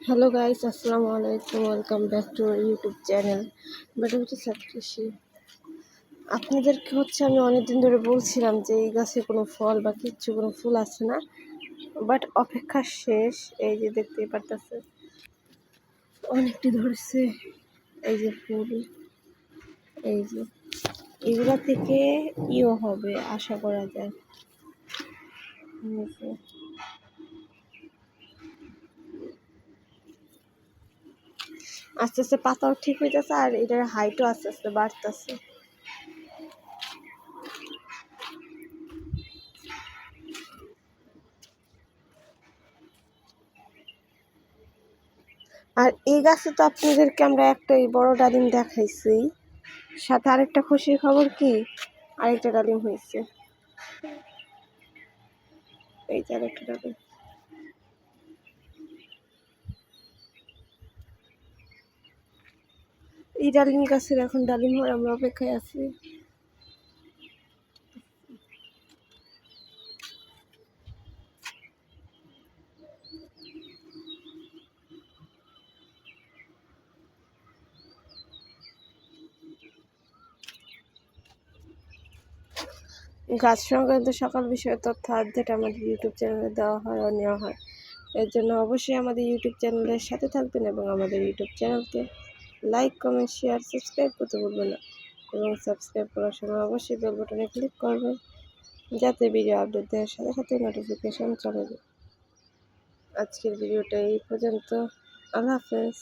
Hello guys, আসসালামু আলাইকুম। Welcome back to our YouTube channel but হচ্ছে সাবস্ক্রিপশন। আপনাদেরকে আমি অনেকদিন ধরে বলছিলাম যে এই গাছে কোনো ফল বা কোনো ফুল আসছে না, বাট অপেক্ষা শেষ। এই যে দেখতেই পারতেছে অনেকটি ধরছে, এই যে ফুল, এই যে এগুলা থেকে হবে আশা করা যায়। আস্তে আস্তে পাতাও ঠিক হইতেছে আর এটার হাইটও আস্তে আস্তে বাড়তেছে। আর এই গাছে তো আপনাদেরকে আমরা একটাই বড় ডালিম দেখাইছি, সাথে আরেকটা খুশির খবর কি, আরেকটা ডালিম হয়েছে। এই যে আরেকটা ডালিম, এই ডালিম গাছের এখন ডালিম হওয়ার আমরা অপেক্ষায় আছি। গাছ সংক্রান্ত সকল বিষয়ে তথ্য আপডেট আমাদের ইউটিউব চ্যানেলে দেওয়া হয় ও নেওয়া হয়। এর জন্য অবশ্যই আমাদের ইউটিউব চ্যানেলের সাথে থাকবেন এবং আমাদের ইউটিউব চ্যানেলকে লাইক, কমেন্ট, শেয়ার, সাবস্ক্রাইব করতে ভুলবেন না। এবং সাবস্ক্রাইব করার সময় অবশ্যই বেল বাটনে ক্লিক করবেন, যাতে ভিডিও আপডেট দেওয়ার সাথে সাথে নোটিফিকেশন চলে যায়। আজকের ভিডিওটা এই পর্যন্ত। আল্লাহ হাফেজ।